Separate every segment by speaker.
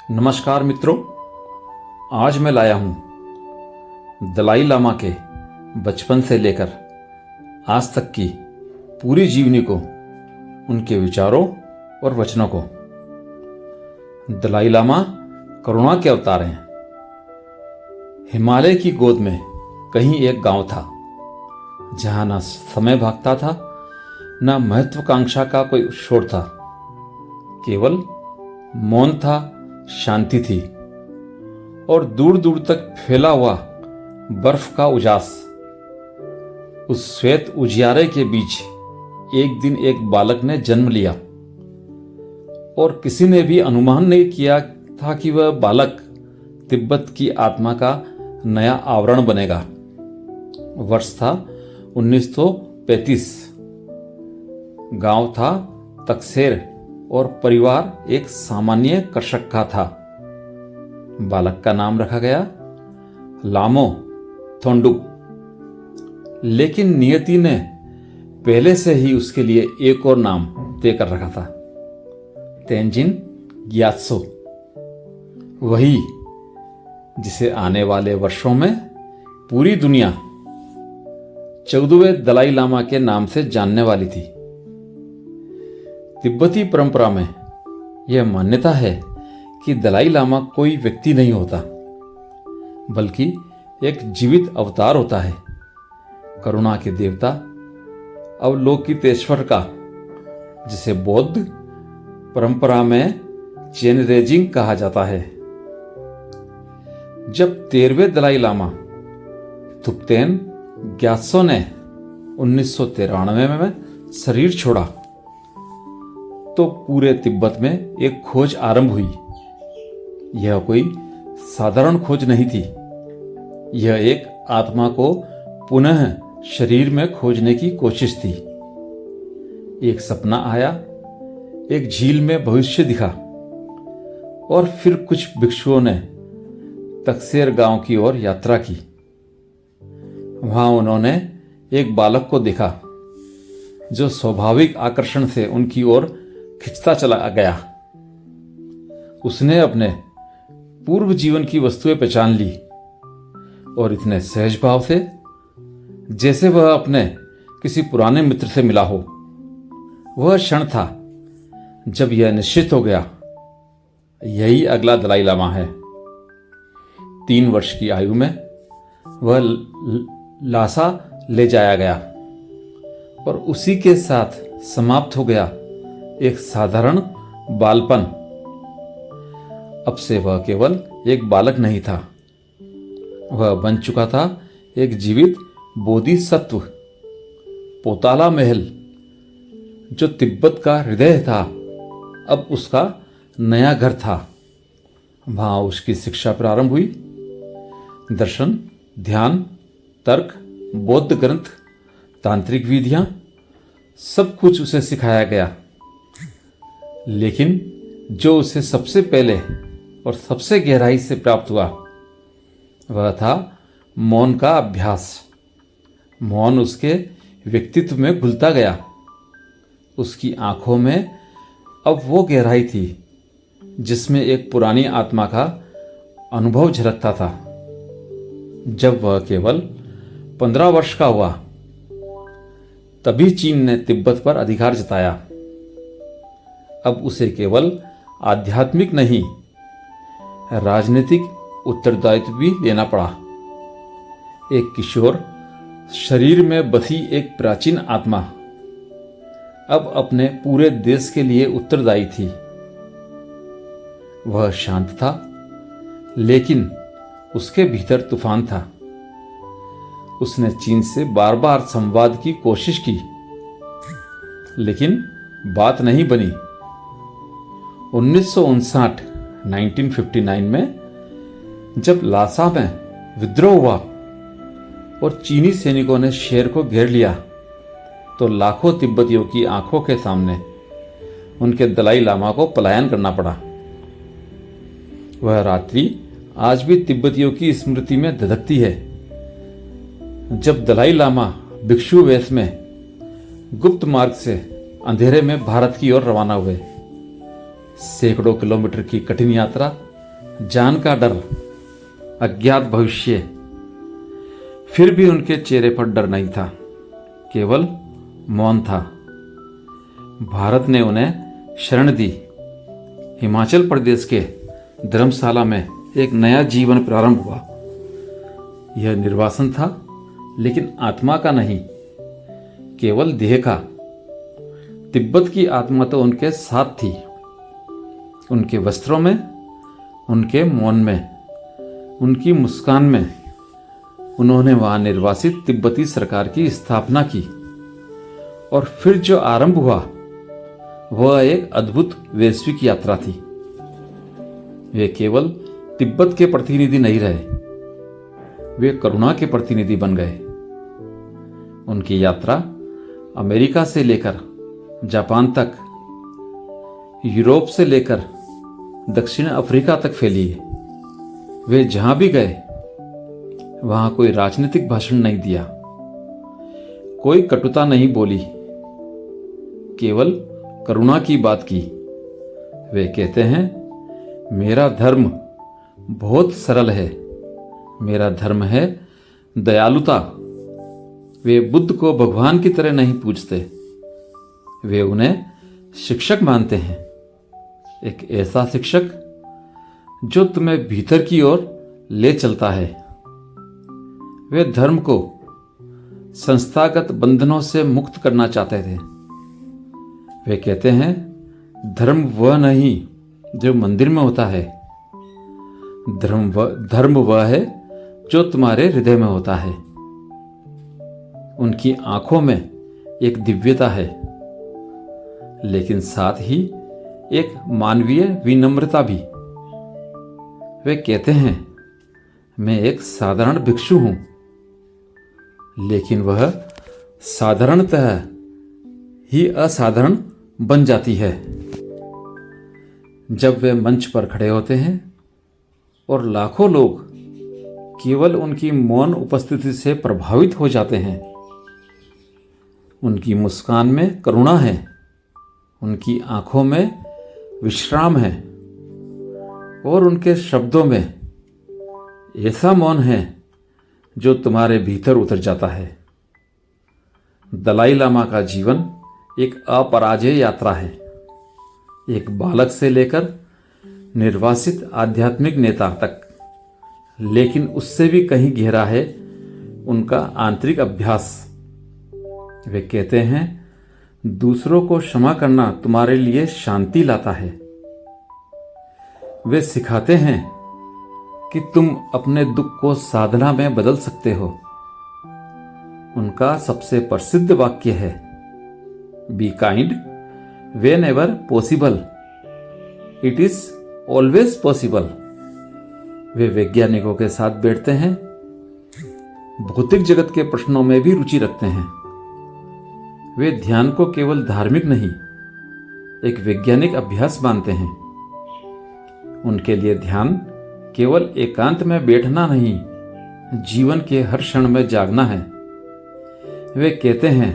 Speaker 1: नमस्कार मित्रों, आज मैं लाया हूँ दलाई लामा के बचपन से लेकर आज तक की पूरी जीवनी को, उनके विचारों और वचनों को। दलाई लामा करुणा के अवतार हैं। हिमालय की गोद में कहीं एक गांव था जहां न समय भागता था, न महत्वाकांक्षा का कोई शोर था। केवल मौन था, शांति थी और दूर दूर तक फैला हुआ बर्फ का उजास। उस श्वेत उजियारे के बीच एक दिन एक बालक ने जन्म लिया और किसी ने भी अनुमान नहीं किया था कि वह बालक तिब्बत की आत्मा का नया आवरण बनेगा। वर्ष था 1935। गांव था तकसेर और परिवार एक सामान्य कृषक का था। बालक का नाम रखा गया लामो थोंडुक। लेकिन नियति ने पहले से ही उसके लिए एक और नाम तय कर रखा था, तेंजिन ग्यात्सो। वही जिसे आने वाले वर्षों में पूरी दुनिया 14वें दलाई लामा के नाम से जानने वाली थी। तिब्बती परंपरा में यह मान्यता है कि दलाई लामा कोई व्यक्ति नहीं होता, बल्कि एक जीवित अवतार होता है, करुणा के देवता, अवलोकितेश्वर का, जिसे बौद्ध परंपरा में चेनरेजिंग कहा जाता है। जब 13वें दलाई लामा थुप्तेन ग्यात्सो ने 1993 में शरीर छोड़ा तो पूरे तिब्बत में एक खोज आरंभ हुई। यह कोई साधारण खोज नहीं थी। यह एक आत्मा को पुनः शरीर में खोजने की कोशिश थी। एक सपना आया, एक झील में भविष्य दिखा और फिर कुछ भिक्षुओं ने तकसेर गांव की ओर यात्रा की। वहां उन्होंने एक बालक को देखा जो स्वाभाविक आकर्षण से उनकी ओर खिंचता चला गया। उसने अपने पूर्व जीवन की वस्तुएं पहचान ली और इतने सहज भाव से जैसे वह अपने किसी पुराने मित्र से मिला हो। वह क्षण था जब यह निश्चित हो गया, यही अगला दलाई लामा है। 3 वर्ष की आयु में वह लासा ले जाया गया और उसी के साथ समाप्त हो गया एक साधारण बालपन। अब से वह केवल एक बालक नहीं था, वह बन चुका था एक जीवित बोधिसत्व। पोताला महल, जो तिब्बत का हृदय था, अब उसका नया घर था। वहां उसकी शिक्षा प्रारंभ हुई। दर्शन, ध्यान, तर्क, बौद्ध ग्रंथ, तांत्रिक विधियां, सब कुछ उसे सिखाया गया। लेकिन जो उसे सबसे पहले और सबसे गहराई से प्राप्त हुआ वह था मौन का अभ्यास। मौन उसके व्यक्तित्व में घुलता गया। उसकी आंखों में अब वो गहराई थी जिसमें एक पुरानी आत्मा का अनुभव झलकता था। जब वह केवल 15 वर्ष का हुआ तभी चीन ने तिब्बत पर अधिकार जताया। अब उसे केवल आध्यात्मिक नहीं, राजनीतिक उत्तरदायित्व भी लेना पड़ा। एक किशोर शरीर में बसी एक प्राचीन आत्मा अब अपने पूरे देश के लिए उत्तरदायी थी। वह शांत था, लेकिन उसके भीतर तूफान था। उसने चीन से बार बार संवाद की कोशिश की, लेकिन बात नहीं बनी। 1959 में जब लासा में विद्रोह हुआ और चीनी सैनिकों ने शहर को घेर लिया तो लाखों तिब्बतियों की आंखों के सामने उनके दलाई लामा को पलायन करना पड़ा। वह रात्रि आज भी तिब्बतियों की स्मृति में धधकती है, जब दलाई लामा भिक्षु वेश में गुप्त मार्ग से अंधेरे में भारत की ओर रवाना हुए। सैकड़ों किलोमीटर की कठिन यात्रा जान का डर, अज्ञात भविष्य, फिर भी उनके चेहरे पर डर नहीं था, केवल मौन था। भारत ने उन्हें शरण दी। हिमाचल प्रदेश के धर्मशाला में एक नया जीवन प्रारंभ हुआ। यह निर्वासन था, लेकिन आत्मा का नहीं, केवल देह का। तिब्बत की आत्मा तो उनके साथ थी, उनके वस्त्रों में, उनके मौन में, उनकी मुस्कान में। उन्होंने वहां निर्वासित तिब्बती सरकार की स्थापना की और फिर जो आरंभ हुआ वह एक अद्भुत वैश्विक यात्रा थी। वे केवल तिब्बत के प्रतिनिधि नहीं रहे, वे करुणा के प्रतिनिधि बन गए। उनकी यात्रा अमेरिका से लेकर जापान तक, यूरोप से लेकर दक्षिण अफ्रीका तक फैली है। वे जहां भी गए वहां कोई राजनीतिक भाषण नहीं दिया, कोई कटुता नहीं बोली, केवल करुणा की बात की। वे कहते हैं, मेरा धर्म बहुत सरल है, मेरा धर्म है दयालुता। वे बुद्ध को भगवान की तरह नहीं पूजते, वे उन्हें शिक्षक मानते हैं, एक ऐसा शिक्षक जो तुम्हें भीतर की ओर ले चलता है। वे धर्म को संस्थागत बंधनों से मुक्त करना चाहते थे। वे कहते हैं, धर्म वह नहीं जो मंदिर में होता है, धर्म वह है जो तुम्हारे हृदय में होता है। उनकी आंखों में एक दिव्यता है, लेकिन साथ ही एक मानवीय विनम्रता भी। वे कहते हैं, मैं एक साधारण भिक्षु हूं, लेकिन वह साधारणतः ही असाधारण बन जाती है जब वे मंच पर खड़े होते हैं और लाखों लोग केवल उनकी मौन उपस्थिति से प्रभावित हो जाते हैं। उनकी मुस्कान में करुणा है, उनकी आंखों में विश्राम है और उनके शब्दों में ऐसा मौन है जो तुम्हारे भीतर उतर जाता है। दलाई लामा का जीवन एक अपराजेय यात्रा है, एक बालक से लेकर निर्वासित आध्यात्मिक नेता तक, लेकिन उससे भी कहीं गहरा है उनका आंतरिक अभ्यास। वे कहते हैं, दूसरों को क्षमा करना तुम्हारे लिए शांति लाता है। वे सिखाते हैं कि तुम अपने दुख को साधना में बदल सकते हो। उनका सबसे प्रसिद्ध वाक्य है, be kind whenever possible, it is always possible. वे वैज्ञानिकों के साथ बैठते हैं, भौतिक जगत के प्रश्नों में भी रुचि रखते हैं। वे ध्यान को केवल धार्मिक नहीं, एक वैज्ञानिक अभ्यास मानते हैं। उनके लिए ध्यान केवल एकांत में बैठना नहीं, जीवन के हर क्षण में जागना है। वे कहते हैं,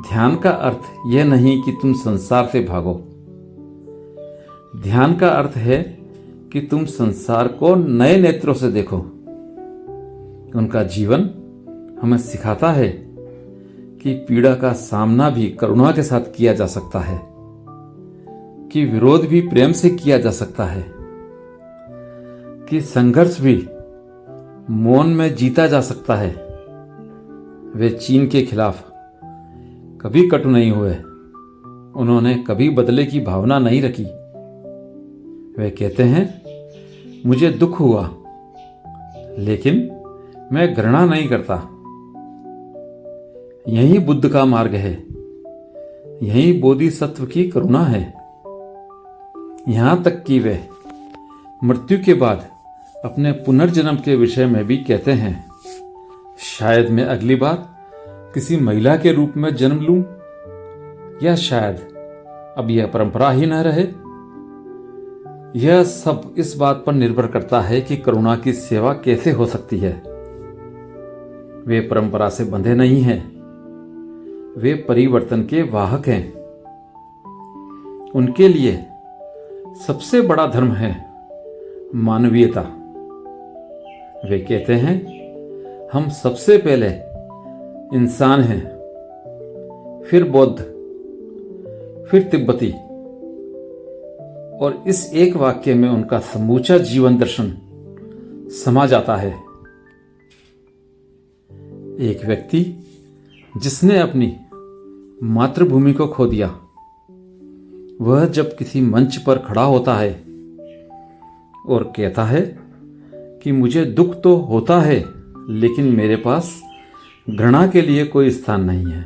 Speaker 1: ध्यान का अर्थ यह नहीं कि तुम संसार से भागो, ध्यान का अर्थ है कि तुम संसार को नए नेत्रों से देखो। उनका जीवन हमें सिखाता है कि पीड़ा का सामना भी करुणा के साथ किया जा सकता है, कि विरोध भी प्रेम से किया जा सकता है, कि संघर्ष भी मौन में जीता जा सकता है। वे चीन के खिलाफ कभी कटु नहीं हुए, उन्होंने कभी बदले की भावना नहीं रखी। वे कहते हैं, मुझे दुख हुआ, लेकिन मैं घृणा नहीं करता। यही बुद्ध का मार्ग है, यही बोधिसत्व की करुणा है। यहां तक कि वे मृत्यु के बाद अपने पुनर्जन्म के विषय में भी कहते हैं, शायद मैं अगली बार किसी महिला के रूप में जन्म लूं, या शायद अब यह परंपरा ही न रहे। यह सब इस बात पर निर्भर करता है कि करुणा की सेवा कैसे हो सकती है। वे परंपरा से बंधे नहीं हैं, वे परिवर्तन के वाहक हैं। उनके लिए सबसे बड़ा धर्म है मानवीयता। वे कहते हैं हम सबसे पहले इंसान हैं, फिर बौद्ध, फिर तिब्बती। और इस एक वाक्य में उनका समूचा जीवन दर्शन समा जाता है। एक व्यक्ति जिसने अपनी मातृभूमि को खो दिया, वह जब किसी मंच पर खड़ा होता है और कहता है कि मुझे दुख तो होता है, लेकिन मेरे पास घृणा के लिए कोई स्थान नहीं है,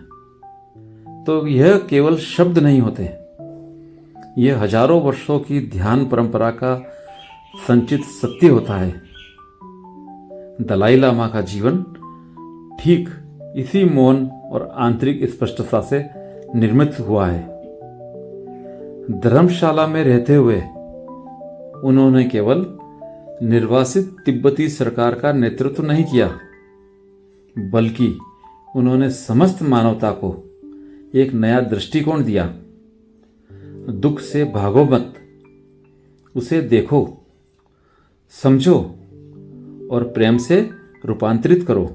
Speaker 1: तो यह केवल शब्द नहीं होते, यह हजारों वर्षों की ध्यान परंपरा का संचित सत्य होता है। दलाई लामा का जीवन ठीक इसी मौन और आंतरिक स्पष्टता से निर्मित हुआ है। धर्मशाला में रहते हुए उन्होंने केवल निर्वासित तिब्बती सरकार का नेतृत्व नहीं किया, बल्कि उन्होंने समस्त मानवता को एक नया दृष्टिकोण दिया। दुख से भागो मत, उसे देखो, समझो और प्रेम से रूपांतरित करो।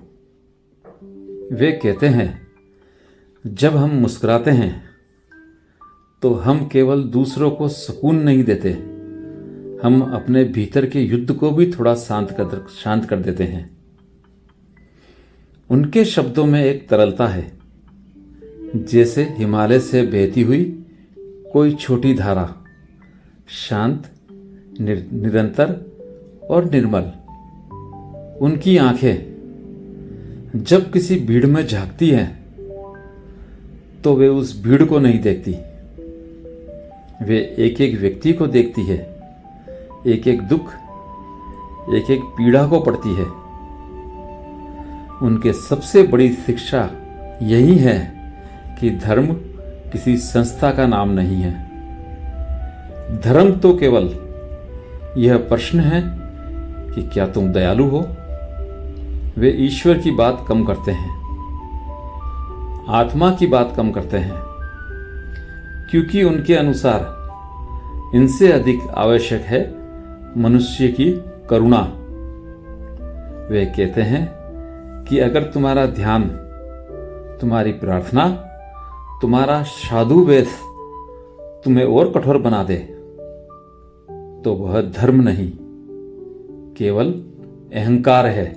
Speaker 1: वे कहते हैं जब हम मुस्कुराते हैं तो हम केवल दूसरों को सुकून नहीं देते, हम अपने भीतर के युद्ध को भी थोड़ा शांत कर देते हैं। उनके शब्दों में एक तरलता है, जैसे हिमालय से बहती हुई कोई छोटी धारा, शांत, निरंतर और निर्मल। उनकी आंखें जब किसी भीड़ में झांकती हैं तो वे उस भीड़ को नहीं देखती, वे एक एक व्यक्ति को देखती है, एक एक दुख, एक एक पीड़ा को पढ़ती है। उनके सबसे बड़ी शिक्षा यही है कि धर्म किसी संस्था का नाम नहीं है। धर्म तो केवल यह प्रश्न है कि क्या तुम दयालु हो। वे ईश्वर की बात कम करते हैं, आत्मा की बात कम करते हैं, क्योंकि उनके अनुसार इनसे अधिक आवश्यक है मनुष्य की करुणा। वे कहते हैं कि अगर तुम्हारा ध्यान, तुम्हारी प्रार्थना, तुम्हारा साधु वेश तुम्हें और कठोर बना दे, तो वह धर्म नहीं, केवल अहंकार है।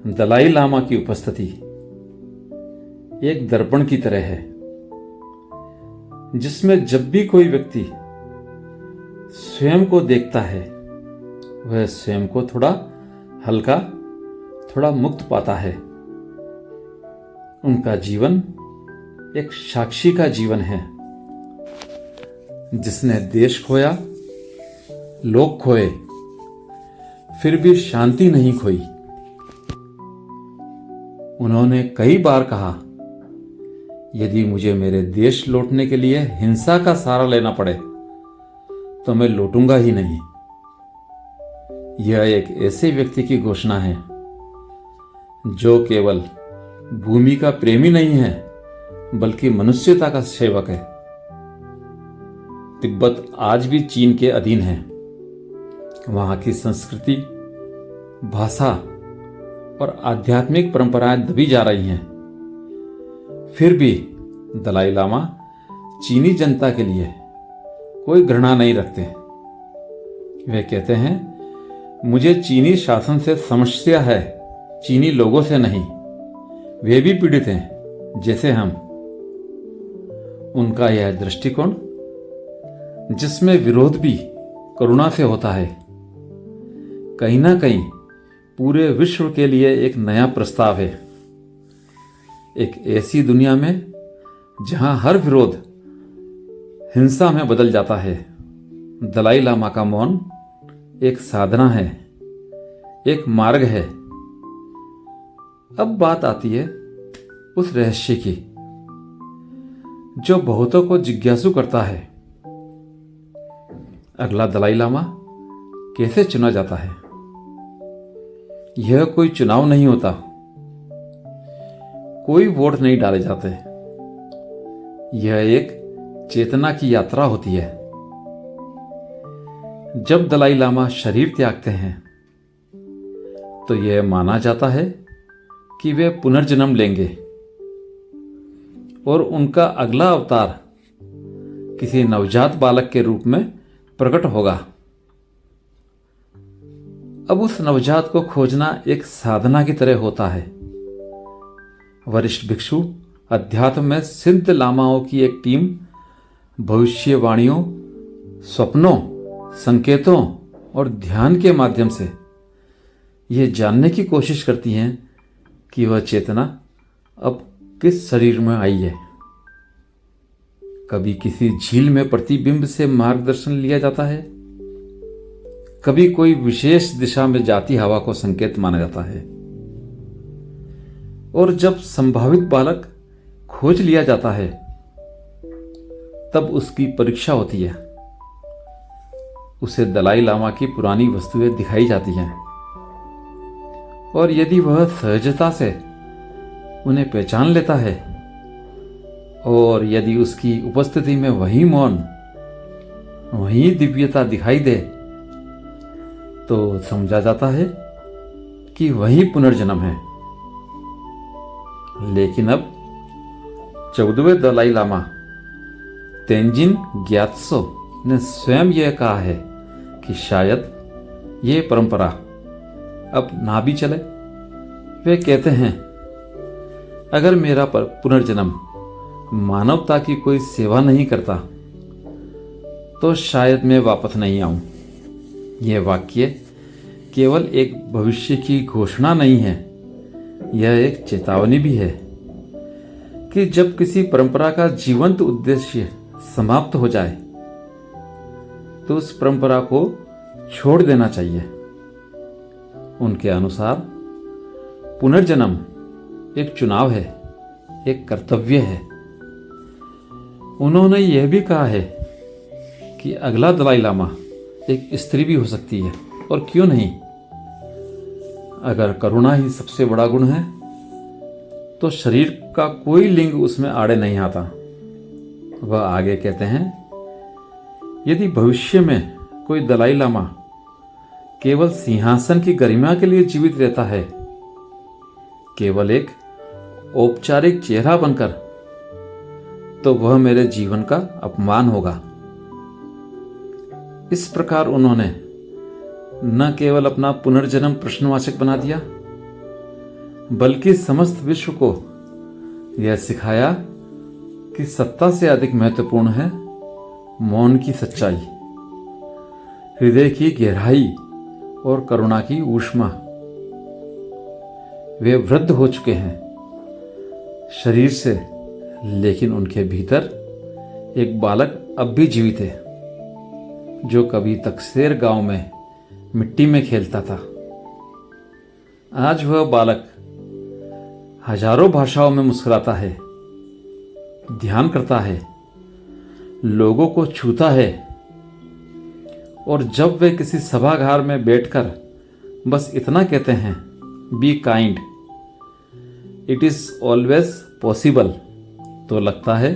Speaker 1: दलाई लामा की उपस्थिति एक दर्पण की तरह है, जिसमें जब भी कोई व्यक्ति स्वयं को देखता है, वह स्वयं को थोड़ा हल्का, थोड़ा मुक्त पाता है। उनका जीवन एक साक्षी का जीवन है, जिसने देश खोया, लोग खोए, फिर भी शांति नहीं खोई। उन्होंने कई बार कहा, यदि मुझे मेरे देश लौटने के लिए हिंसा का सहारा लेना पड़े तो मैं लौटूंगा ही नहीं। यह एक ऐसे व्यक्ति की घोषणा है जो केवल भूमि का प्रेमी नहीं है, बल्कि मनुष्यता का सेवक है। तिब्बत आज भी चीन के अधीन है। वहां की संस्कृति, भाषा और आध्यात्मिक परंपराएं दबी जा रही हैं। फिर भी दलाई लामा चीनी जनता के लिए कोई घृणा नहीं रखते। वे कहते हैं, मुझे चीनी शासन से समस्या है, चीनी लोगों से नहीं। वे भी पीड़ित हैं जैसे हम। उनका यह दृष्टिकोण, जिसमें विरोध भी करुणा से होता है, कहीं ना कहीं पूरे विश्व के लिए एक नया प्रस्ताव है। एक ऐसी दुनिया में जहां हर विरोध हिंसा में बदल जाता है। दलाई लामा का मौन एक साधना है, एक मार्ग है। अब बात आती है उस रहस्य की जो बहुतों को जिज्ञासु करता है। अगला दलाई लामा कैसे चुना जाता है? यह कोई चुनाव नहीं होता, कोई वोट नहीं डाले जाते। यह एक चेतना की यात्रा होती है। जब दलाई लामा शरीर त्यागते हैं तो यह माना जाता है कि वे पुनर्जन्म लेंगे और उनका अगला अवतार किसी नवजात बालक के रूप में प्रकट होगा। अब उस नवजात को खोजना एक साधना की तरह होता है। वरिष्ठ भिक्षु अध्यात्म में सिद्ध लामाओं की एक टीम भविष्यवाणियों, स्वप्नों, संकेतों और ध्यान के माध्यम से यह जानने की कोशिश करती हैं कि वह चेतना अब किस शरीर में आई है। कभी किसी झील में प्रतिबिंब से मार्गदर्शन लिया जाता है, कभी कोई विशेष दिशा में जाती हवा को संकेत माना जाता है। और जब संभावित बालक खोज लिया जाता है तब उसकी परीक्षा होती है। उसे दलाई लामा की पुरानी वस्तुएं दिखाई जाती हैं और यदि वह सहजता से उन्हें पहचान लेता है और यदि उसकी उपस्थिति में वही मौन, वही दिव्यता दिखाई दे तो समझा जाता है कि वही पुनर्जन्म है। लेकिन अब 14वें दलाई लामा तेंजिन ग्यात्सो ने स्वयं यह कहा है कि शायद ये परंपरा अब ना भी चले। वे कहते हैं, अगर मेरा पुनर्जन्म मानवता की कोई सेवा नहीं करता तो शायद मैं वापस नहीं आऊं। यह वाक्य केवल एक भविष्य की घोषणा नहीं है, यह एक चेतावनी भी है कि जब किसी परंपरा का जीवंत उद्देश्य समाप्त हो जाए तो उस परंपरा को छोड़ देना चाहिए। उनके अनुसार पुनर्जन्म एक चुनाव है, एक कर्तव्य है। उन्होंने यह भी कहा है कि अगला दलाई लामा एक स्त्री भी हो सकती है, और क्यों नहीं। अगर करुणा ही सबसे बड़ा गुण है तो शरीर का कोई लिंग उसमें आड़े नहीं आता। वह आगे कहते हैं, यदि भविष्य में कोई दलाई लामा केवल सिंहासन की गरिमा के लिए जीवित रहता है, केवल एक औपचारिक चेहरा बनकर, तो वह मेरे जीवन का अपमान होगा। इस प्रकार उन्होंने न केवल अपना पुनर्जन्म प्रश्नवाचक बना दिया, बल्कि समस्त विश्व को यह सिखाया कि सत्ता से अधिक महत्वपूर्ण है मौन की सच्चाई, हृदय की गहराई और करुणा की ऊष्मा। वे वृद्ध हो चुके हैं शरीर से, लेकिन उनके भीतर एक बालक अब भी जीवित है, जो कभी तकसेर गांव में मिट्टी में खेलता था। आज वह बालक हजारों भाषाओं में मुस्कुराता है, ध्यान करता है, लोगों को छूता है, और जब वे किसी सभागार में बैठकर बस इतना कहते हैं, be kind, it is always possible, तो लगता है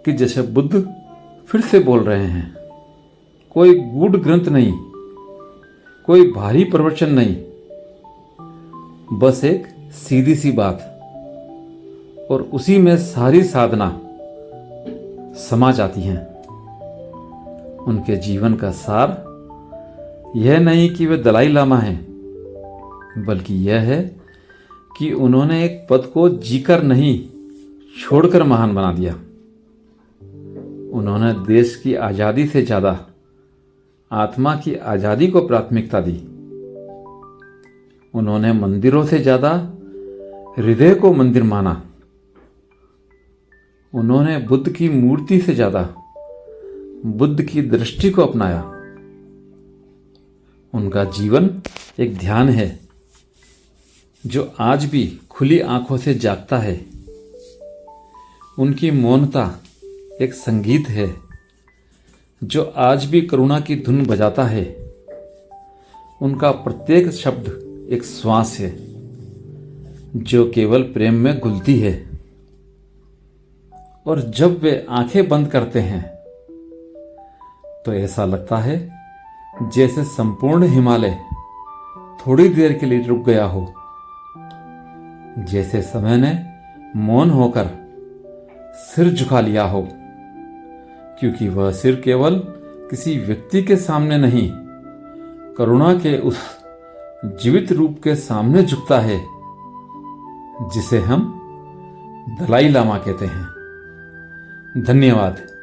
Speaker 1: कि जैसे बुद्ध फिर से बोल रहे हैं। कोई गूढ़ ग्रंथ नहीं, कोई भारी प्रवचन नहीं, बस एक सीधी सी बात, और उसी में सारी साधना समा जाती हैं। उनके जीवन का सार यह नहीं कि वे दलाई लामा हैं, बल्कि यह है कि उन्होंने एक पद को जीकर नहीं, छोड़कर महान बना दिया। उन्होंने देश की आजादी से ज्यादा आत्मा की आजादी को प्राथमिकता दी। उन्होंने मंदिरों से ज्यादा हृदय को मंदिर माना। उन्होंने बुद्ध की मूर्ति से ज्यादा बुद्ध की दृष्टि को अपनाया। उनका जीवन एक ध्यान है जो आज भी खुली आंखों से जागता है। उनकी मौनता एक संगीत है जो आज भी करुणा की धुन बजाता है। उनका प्रत्येक शब्द एक श्वास है जो केवल प्रेम में घुलती है। और जब वे आंखें बंद करते हैं तो ऐसा लगता है जैसे संपूर्ण हिमालय थोड़ी देर के लिए रुक गया हो, जैसे समय ने मौन होकर सिर झुका लिया हो, क्योंकि वह सिर केवल किसी व्यक्ति के सामने नहीं, करुणा के उस जीवित रूप के सामने झुकता है जिसे हम दलाई लामा कहते हैं। धन्यवाद।